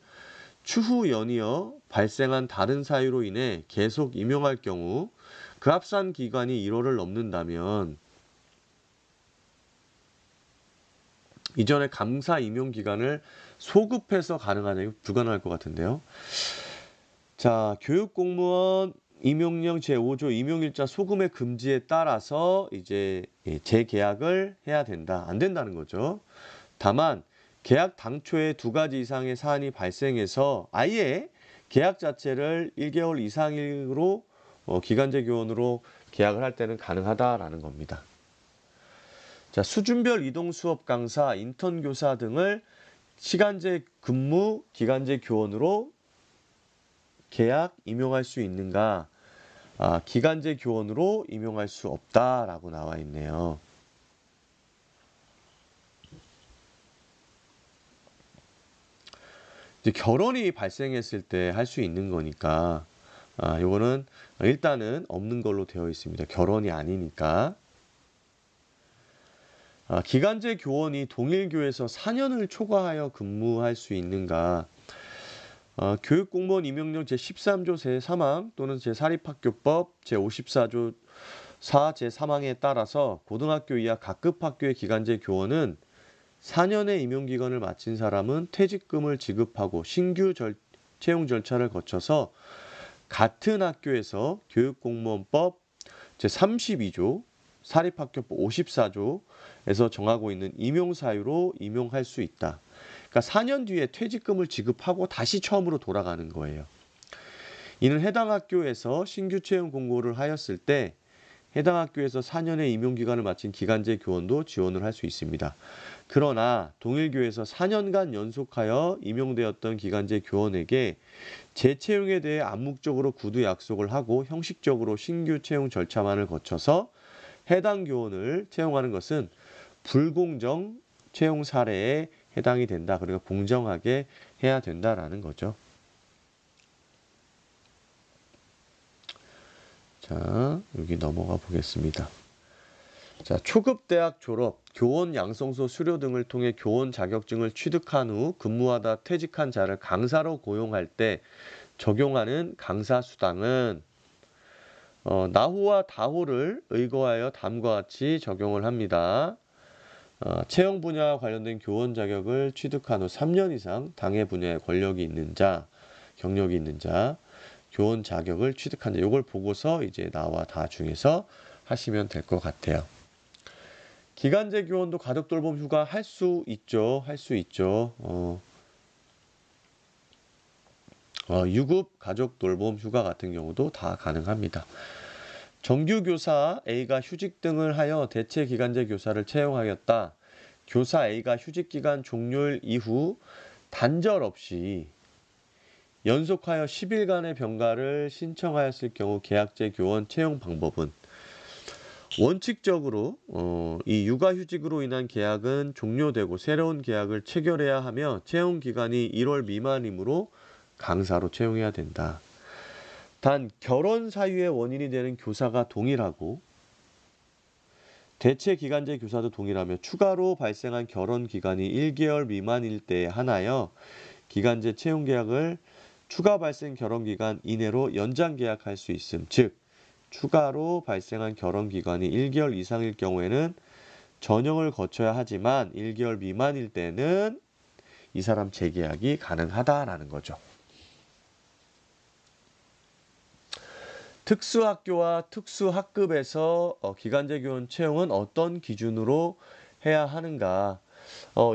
추후 연이어 발생한 다른 사유로 인해 계속 임용할 경우 그 합산 기간이 1월을 넘는다면 이전에 강사 임용 기간을 소급해서 가능하냐, 불가능할 것 같은데요. 자, 교육공무원 임용령 제5조 임용일자 소금의 금지에 따라서 이제 재계약을 해야 된다. 안 된다는 거죠. 다만 계약 당초에 2가지 이상의 사안이 발생해서 아예 계약 자체를 1개월 이상으로 기간제 교원으로 계약을 할 때는 가능하다라는 겁니다. 자, 수준별 이동 수업 강사, 인턴 교사 등을 시간제 근무 기간제 교원으로 계약 임용할 수 있는가? 기간제 교원으로 임용할 수 없다라고 나와 있네요. 이제 결혼이 발생했을 때 할 수 있는 거니까 요거는 일단은 없는 걸로 되어 있습니다. 결혼이 아니니까. 기간제 교원이 동일교에서 4년을 초과하여 근무할 수 있는가? 교육공무원 임용령 제13조 제3항 또는 제4립학교법 제54조 4 제3항에 따라서 고등학교 이하 각급 학교의 기간제 교원은 4년의 임용기간을 마친 사람은 퇴직금을 지급하고 신규 채용 절차를 거쳐서 같은 학교에서 교육공무원법 제32조, 사립학교법 54조에서 정하고 있는 임용사유로 임용할 수 있다. 그러니까 4년 뒤에 퇴직금을 지급하고 다시 처음으로 돌아가는 거예요. 이는 해당 학교에서 신규 채용 공고를 하였을 때 해당 학교에서 4년의 임용기간을 마친 기간제 교원도 지원을 할 수 있습니다. 그러나 동일교에서 4년간 연속하여 임용되었던 기간제 교원에게 재채용에 대해 암묵적으로 구두 약속을 하고 형식적으로 신규 채용 절차만을 거쳐서 해당 교원을 채용하는 것은 불공정 채용 사례에 해당이 된다. 그러니까 공정하게 해야 된다라는 거죠. 자, 여기 넘어가 보겠습니다. 자, 초급 대학 졸업, 교원 양성소 수료 등을 통해 교원 자격증을 취득한 후 근무하다 퇴직한 자를 강사로 고용할 때 적용하는 강사 수당은 나호와 다호를 의거하여 다음과 같이 적용을 합니다. 채용 분야와 관련된 교원 자격을 취득한 후 3년 이상 당해 분야에 권력이 있는 자, 경력이 있는 자, 교원 자격을 취득한 자, 이걸 보고서 이제 나와 다 중에서 하시면 될 것 같아요. 기간제 교원도 가족 돌봄 휴가 할 수 있죠. 할 수 있죠. 유급 가족 돌봄 휴가 같은 경우도 다 가능합니다. 정규 교사 A가 휴직 등을 하여 대체 기간제 교사를 채용하였다. 교사 A가 휴직 기간 종료일 이후 단절 없이 연속하여 10일간의 병가를 신청하였을 경우 계약제 교원 채용 방법은 원칙적으로 이 육아휴직으로 인한 계약은 종료되고 새로운 계약을 체결해야 하며 채용 기간이 1월 미만이므로 강사로 채용해야 된다. 단 결혼 사유의 원인이 되는 교사가 동일하고 대체 기간제 교사도 동일하며 추가로 발생한 결혼 기간이 1개월 미만일 때에 한하여 기간제 채용 계약을 추가 발생 결혼 기간 이내로 연장 계약할 수 있음. 즉 추가로 발생한 결혼 기간이 1개월 이상일 경우에는 전형을 거쳐야 하지만 1개월 미만일 때는 이 사람 재계약이 가능하다라는 거죠. 특수학교와 특수학급에서 기간제 교원 채용은 어떤 기준으로 해야 하는가?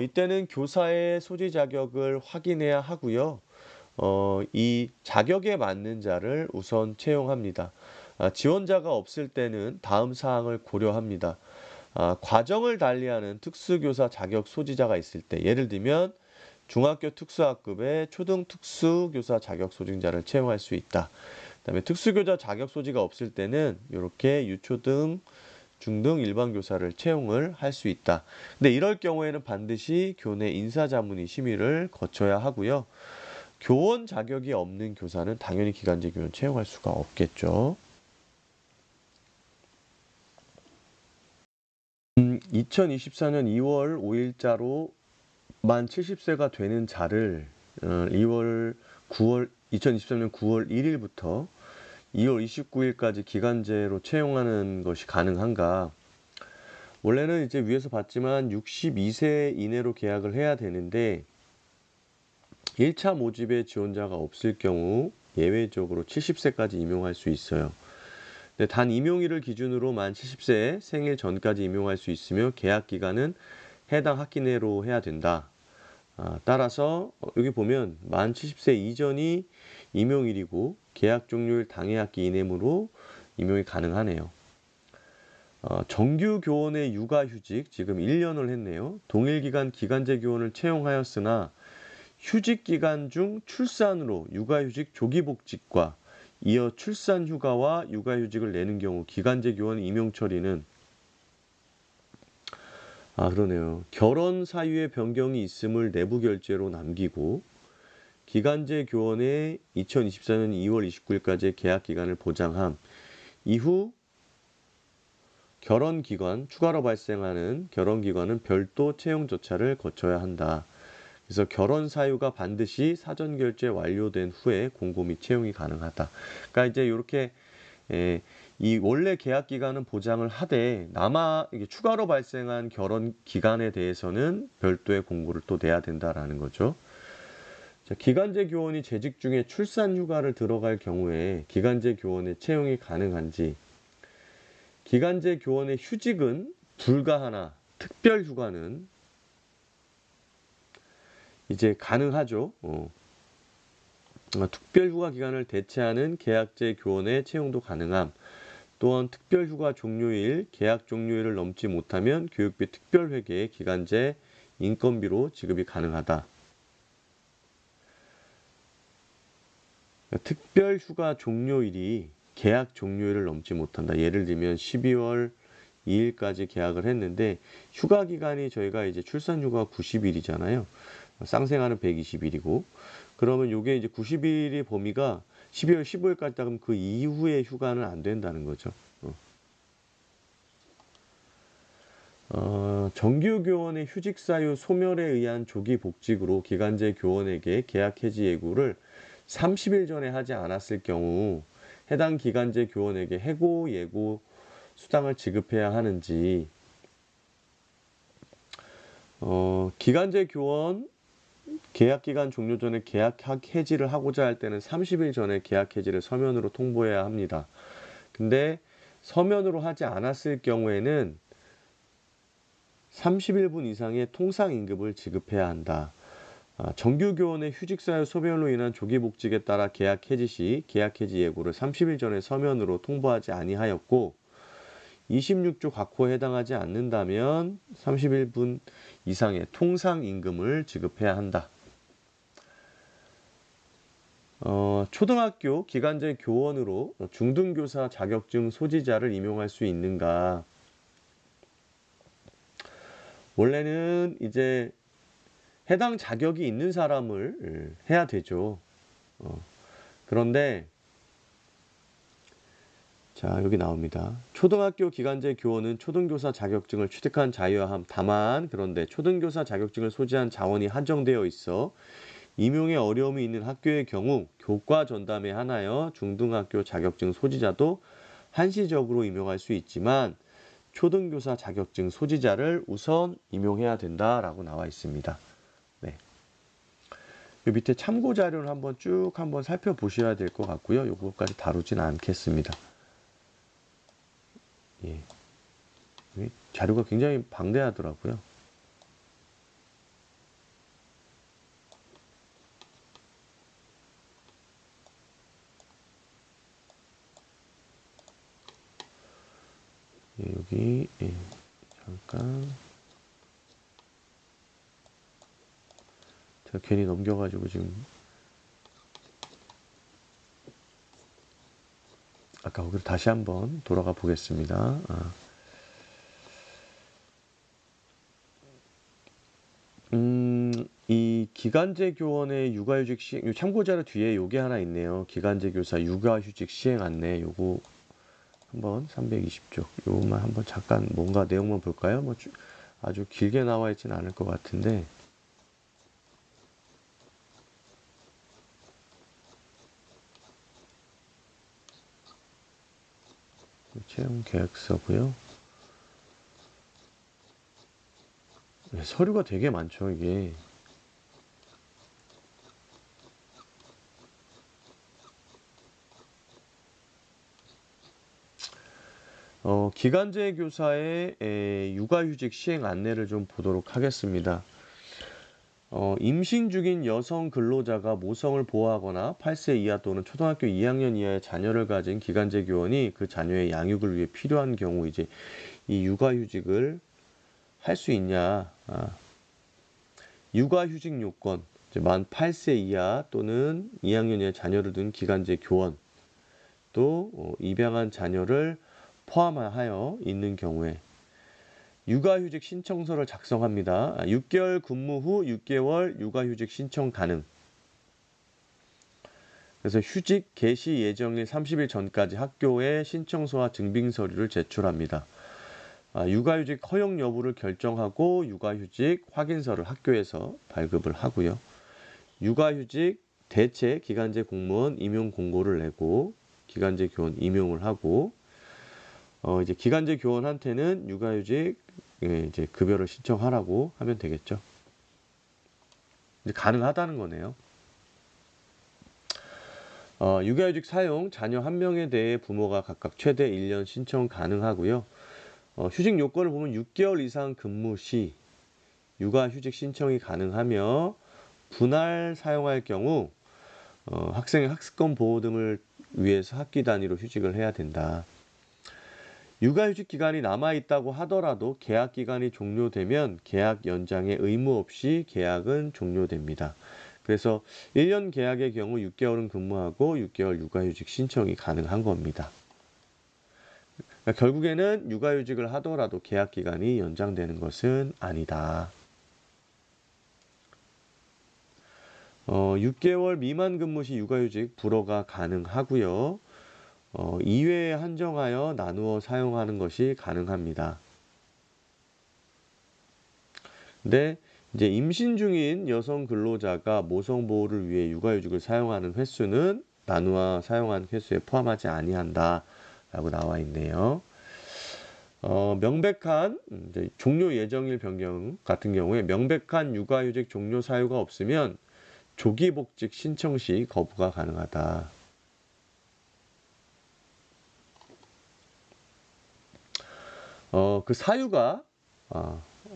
이때는 교사의 소지 자격을 확인해야 하고요. 이 자격에 맞는 자를 우선 채용합니다. 지원자가 없을 때는 다음 사항을 고려합니다. 과정을 달리하는 특수교사 자격 소지자가 있을 때, 예를 들면 중학교 특수학급에 초등 특수교사 자격 소지자를 채용할 수 있다. 그다음에 특수교사 자격 소지가 없을 때는 이렇게 유초등, 중등 일반 교사를 채용을 할 수 있다. 근데 이럴 경우에는 반드시 교내 인사자문위 심의를 거쳐야 하고요. 교원 자격이 없는 교사는 당연히 기간제 교원 채용할 수가 없겠죠. 2024년 2월 5일자로 만 70세가 되는 자를 2023년 9월 1일부터 2월 29일까지 기간제로 채용하는 것이 가능한가? 원래는 이제 위에서 봤지만 62세 이내로 계약을 해야 되는데 1차 모집에 지원자가 없을 경우 예외적으로 70세까지 임용할 수 있어요. 근데 단 임용일을 기준으로 만 70세 생일 전까지 임용할 수 있으며 계약 기간은 해당 학기 내로 해야 된다. 따라서 여기 보면 만 70세 이전이 임용일이고 계약 종료일 당해 학기 이내므로 임용이 가능하네요. 정규 교원의 육아휴직 지금 1년을 했네요. 동일기간 기간제 교원을 채용하였으나 휴직기간 중 출산으로 육아휴직 조기복직과 이어 출산휴가와 육아휴직을 내는 경우 기간제 교원 임용 처리는 그러네요. 결혼 사유의 변경이 있음을 내부 결제로 남기고 기간제 교원의 2024년 2월 29일까지의 계약 기간을 보장함. 이후 결혼기관, 추가로 발생하는 결혼기관은 별도 채용 절차를 거쳐야 한다. 그래서 결혼 사유가 반드시 사전 결제 완료된 후에 공고 및 채용이 가능하다. 그러니까 이제 이렇게 이 원래 계약 기간은 보장을 하되 이게 추가로 발생한 결혼 기간에 대해서는 별도의 공고를 또 내야 된다라는 거죠. 자, 기간제 교원이 재직 중에 출산 휴가를 들어갈 경우에 기간제 교원의 채용이 가능한지, 기간제 교원의 휴직은 불가하나 특별 휴가는 이제 가능하죠. 특별 휴가 기간을 대체하는 계약제 교원의 채용도 가능함. 또한 특별 휴가 종료일, 계약 종료일을 넘지 못하면 교육비 특별회계의 기간제 인건비로 지급이 가능하다. 특별 휴가 종료일이 계약 종료일을 넘지 못한다. 예를 들면 12월 2일까지 계약을 했는데 휴가 기간이 저희가 이제 출산 휴가 90일이잖아요. 쌍생아는 120일이고 그러면 이게 이제 90일의 범위가 12월 15일까지 따면 그 이후의 휴가는 안 된다는 거죠. 정규 교원의 휴직 사유 소멸에 의한 조기 복직으로 기간제 교원에게 계약 해지 예고를 30일 전에 하지 않았을 경우 해당 기간제 교원에게 해고 예고 수당을 지급해야 하는지, 기간제 교원 계약기간 종료 전에 계약 해지를 하고자 할 때는 30일 전에 계약 해지를 서면으로 통보해야 합니다. 근데 서면으로 하지 않았을 경우에는 30일분 이상의 통상임금을 지급해야 한다. 정규 교원의 휴직 사유 소멸로 인한 조기 복직에 따라 계약 해지 시 계약 해지 예고를 30일 전에 서면으로 통보하지 아니하였고 26주 각호에 해당하지 않는다면 31분 이상의 통상임금을 지급해야 한다. 초등학교 기간제 교원으로 중등교사 자격증 소지자를 임용할 수 있는가? 원래는 이제 해당 자격이 있는 사람을 해야 되죠. 그런데 자, 여기 나옵니다. 초등학교 기간제 교원은 초등교사 자격증을 취득한 자여야 함. 다만 그런데 초등교사 자격증을 소지한 자원이 한정되어 있어 임용에 어려움이 있는 학교의 경우 교과 전담에 한하여 중등학교 자격증 소지자도 한시적으로 임용할 수 있지만 초등교사 자격증 소지자를 우선 임용해야 된다라고 나와 있습니다. 네. 이 밑에 참고 자료를 한번 쭉 살펴보셔야 될 것 같고요. 요거까지 다루진 않겠습니다. 예. 자료가 굉장히 방대하더라고요. 예, 여기 잠깐 제가 괜히 넘겨가지고 지금 아까 거기로 다시 한번 돌아가 보겠습니다. 이 기간제 교원의 육아휴직 시행, 요 참고자료 뒤에 요게 하나 있네요. 기간제 교사 육아휴직 시행 안내 요거 한번 320쪽 요것만 한번 잠깐 뭔가 내용만 볼까요? 뭐 아주 길게 나와 있지는 않을 것 같은데 채용 계획서고요. 네, 서류가 되게 많죠, 이게. 기간제 교사의 육아휴직 시행 안내를 좀 보도록 하겠습니다. 임신 중인 여성 근로자가 모성을 보호하거나 8세 이하 또는 초등학교 2학년 이하의 자녀를 가진 기간제 교원이 그 자녀의 양육을 위해 필요한 경우 이제 이 육아휴직을 할 수 있냐. 육아휴직 요건, 이제 만 8세 이하 또는 2학년 이하의 자녀를 둔 기간제 교원, 또 입양한 자녀를 포함하여 있는 경우에 육아휴직 신청서를 작성합니다. 6개월 근무 후 6개월 육아휴직 신청 가능. 그래서 휴직 개시 예정일 30일 전까지 학교에 신청서와 증빙서류를 제출합니다. 육아휴직 허용 여부를 결정하고 육아휴직 확인서를 학교에서 발급을 하고요. 육아휴직 대체 기간제 공무원 임용 공고를 내고 기간제 교원 임용을 하고 이제 기간제 교원한테는 육아휴직 이제 급여를 신청하라고 하면 되겠죠. 이제 가능하다는 거네요. 육아휴직 사용 자녀 한 명에 대해 부모가 각각 최대 1년 신청 가능하고요. 휴직 요건을 보면 6개월 이상 근무 시 육아휴직 신청이 가능하며 분할 사용할 경우 학생의 학습권 보호 등을 위해서 학기 단위로 휴직을 해야 된다. 육아휴직 기간이 남아있다고 하더라도 계약 기간이 종료되면 계약 연장에 의무 없이 계약은 종료됩니다. 그래서 1년 계약의 경우 6개월은 근무하고 6개월 육아휴직 신청이 가능한 겁니다. 그러니까 결국에는 육아휴직을 하더라도 계약 기간이 연장되는 것은 아니다. 6개월 미만 근무 시 육아휴직 불허가 가능하고요. 이외에 한정하여 나누어 사용하는 것이 가능합니다. 근데 이제 임신 중인 여성 근로자가 모성 보호를 위해 육아휴직을 사용하는 횟수는 나누어 사용한 횟수에 포함하지 아니한다라고 나와 있네요. 명백한 이제 종료 예정일 변경 같은 경우에 명백한 육아휴직 종료 사유가 없으면 조기복직 신청 시 거부가 가능하다. 그 사유가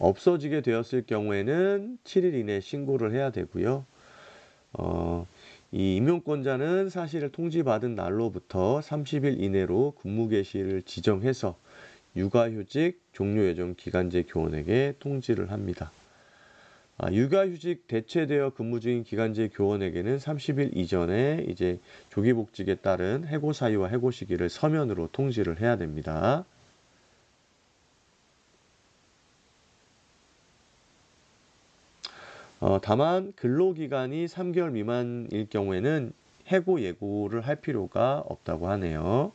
없어지게 되었을 경우에는 7일 이내 신고를 해야 되고요. 이 임용권자는 사실을 통지받은 날로부터 30일 이내로 근무 개시를 지정해서 육아휴직 종료 예정 기간제 교원에게 통지를 합니다. 육아휴직 대체되어 근무 중인 기간제 교원에게는 30일 이전에 이제 조기복직에 따른 해고 사유와 해고 시기를 서면으로 통지를 해야 됩니다. 다만 근로기간이 3개월 미만일 경우에는 해고 예고를 할 필요가 없다고 하네요.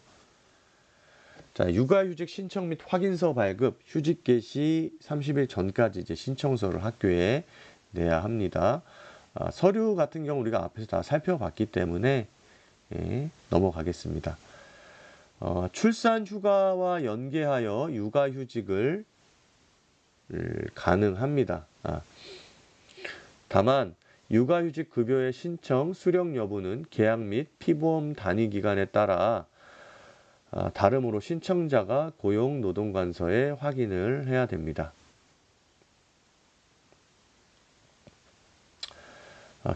자, 육아휴직 신청 및 확인서 발급, 휴직 개시 30일 전까지 이제 신청서를 학교에 내야 합니다. 서류 같은 경우 우리가 앞에서 다 살펴봤기 때문에 넘어가겠습니다. 출산 휴가와 연계하여 육아휴직을 가능합니다. 다만 육아휴직 급여의 신청, 수령 여부는 계약 및 피보험 단위 기간에 따라 다르므로 신청자가 고용노동관서에 확인을 해야 됩니다.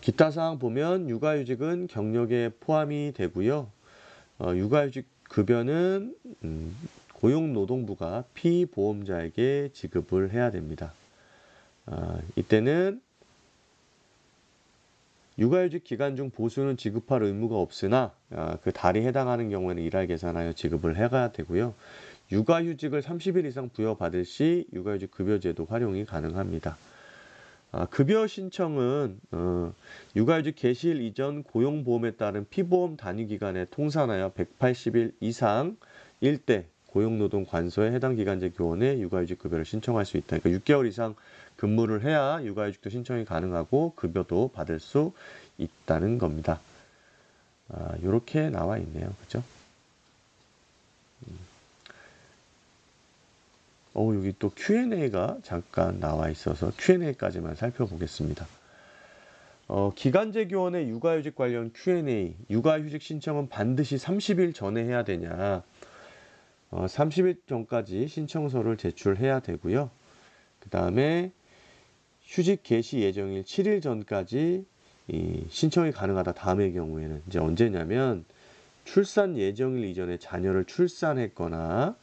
기타 사항 보면 육아휴직은 경력에 포함이 되고요. 육아휴직 급여는 고용노동부가 피보험자에게 지급을 해야 됩니다. 이때는 육아휴직 기간 중 보수는 지급할 의무가 없으나 그 달이 해당하는 경우에는 일할 계산하여 지급을 해야 되고요. 육아휴직을 30일 이상 부여받을 시 육아휴직 급여제도 활용이 가능합니다. 급여 신청은 육아휴직 개시일 이전 고용보험에 따른 피보험 단위기간의 통산하여 180일 이상 일대 고용노동관서에 해당 기간제 교원의 육아휴직 급여를 신청할 수 있다. 그러니까 6개월 이상 근무를 해야 육아휴직도 신청이 가능하고 급여도 받을 수 있다는 겁니다. 이렇게 나와 있네요. 그죠? 여기 또 Q&A가 잠깐 나와 있어서 Q&A까지만 살펴보겠습니다. 기간제 교원의 육아휴직 관련 Q&A, 육아휴직 신청은 반드시 30일 전에 해야 되냐? 30일 전까지 신청서를 제출해야 되고요. 그 다음에 휴직 개시 예정일 7일 전까지 신청이 가능하다. 다음의 경우에는 이제 언제냐면 출산 예정일 이전에 자녀를 출산했거나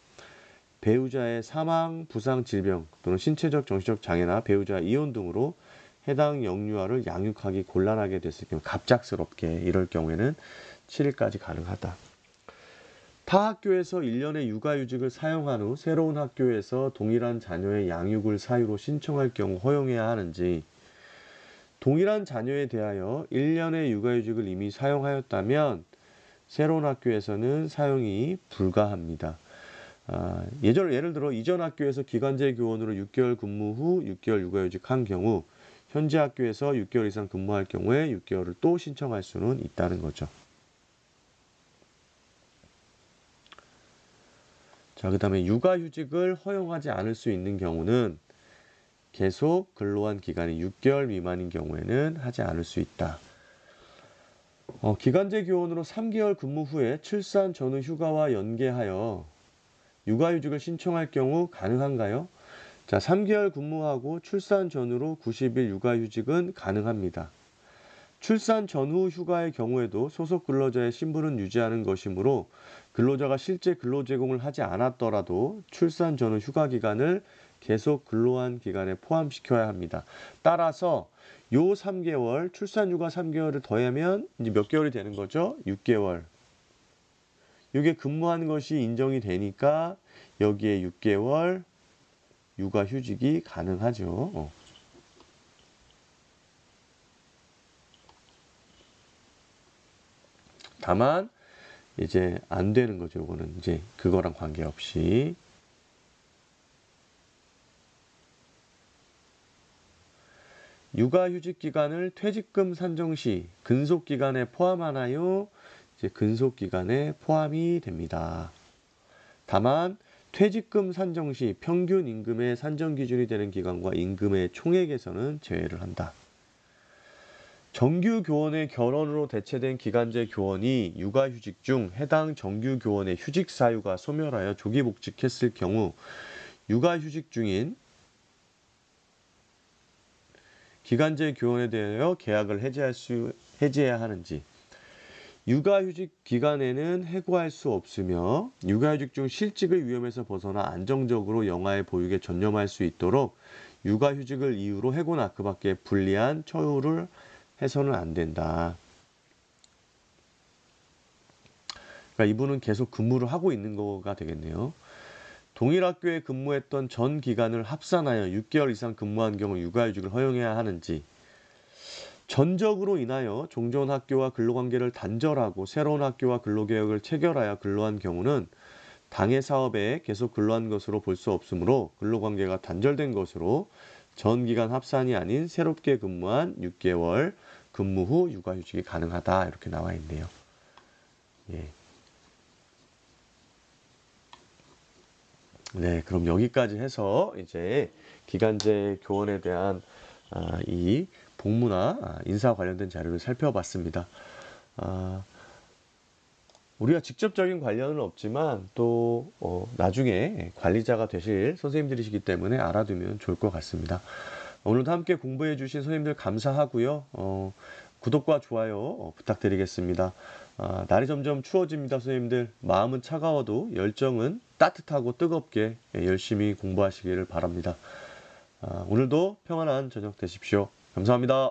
배우자의 사망, 부상, 질병 또는 신체적, 정신적 장애나 배우자 이혼 등으로 해당 영유아를 양육하기 곤란하게 됐을 경우, 갑작스럽게 이럴 경우에는 7일까지 가능하다. 타 학교에서 1년의 육아휴직을 사용한 후 새로운 학교에서 동일한 자녀의 양육을 사유로 신청할 경우 허용해야 하는지, 동일한 자녀에 대하여 1년의 육아휴직을 이미 사용하였다면 새로운 학교에서는 사용이 불가합니다. 예를 들어 이전 학교에서 기간제 교원으로 6개월 근무 후 6개월 육아휴직한 경우 현재 학교에서 6개월 이상 근무할 경우에 6개월을 또 신청할 수는 있다는 거죠. 자, 그 다음에 육아휴직을 허용하지 않을 수 있는 경우는 계속 근로한 기간이 6개월 미만인 경우에는 하지 않을 수 있다. 기간제 교원으로 3개월 근무 후에 출산 전후 휴가와 연계하여 육아휴직을 신청할 경우 가능한가요? 자, 3개월 근무하고 출산 전후로 90일 육아휴직은 가능합니다. 출산 전후 휴가의 경우에도 소속 근로자의 신분은 유지하는 것이므로 근로자가 실제 근로 제공을 하지 않았더라도 출산 전후 휴가 기간을 계속 근로한 기간에 포함시켜야 합니다. 따라서 요 3개월, 출산 휴가 3개월을 더하면 이제 몇 개월이 되는 거죠? 6개월. 이게 근무한 것이 인정이 되니까 여기에 6개월 육아휴직이 가능하죠. 다만 이제 안 되는 거죠. 이거는 이제 그거랑 관계없이. 육아휴직 기간을 퇴직금 산정 시 근속 기간에 포함하나요? 이제 근속 기간에 포함이 됩니다. 다만 퇴직금 산정 시 평균 임금의 산정 기준이 되는 기간과 임금의 총액에서는 제외를 한다. 정규 교원의 결혼으로 대체된 기간제 교원이 육아휴직 중 해당 정규 교원의 휴직 사유가 소멸하여 조기 복직했을 경우 육아휴직 중인 기간제 교원에 대하여 계약을 해지해야 하는지, 육아휴직 기간에는 해고할 수 없으며 육아휴직 중 실직의 위험에서 벗어나 안정적으로 영아의 보육에 전념할 수 있도록 육아휴직을 이유로 해고나 그 밖에 불리한 처우를 해서는 안 된다. 그러니까 이분은 계속 근무를 하고 있는 거가 되겠네요. 동일 학교에 근무했던 전 기간을 합산하여 6개월 이상 근무한 경우 육아휴직을 허용해야 하는지, 전적으로 인하여 종전 학교와 근로관계를 단절하고 새로운 학교와 근로개혁을 체결하여 근로한 경우는 당해 사업에 계속 근로한 것으로 볼 수 없으므로 근로관계가 단절된 것으로 전 기간 합산이 아닌 새롭게 근무한 6개월 근무 후 육아휴직이 가능하다. 이렇게 나와 있네요. 예. 네, 그럼 여기까지 해서 이제 기간제 교원에 대한 이 복무나 인사 관련된 자료를 살펴봤습니다. 우리가 직접적인 관련은 없지만 또 나중에 관리자가 되실 선생님들이시기 때문에 알아두면 좋을 것 같습니다. 오늘도 함께 공부해 주신 선생님들 감사하고요. 구독과 좋아요 부탁드리겠습니다. 날이 점점 추워집니다. 선생님들 마음은 차가워도 열정은 따뜻하고 뜨겁게 열심히 공부하시기를 바랍니다. 오늘도 평안한 저녁 되십시오. 감사합니다.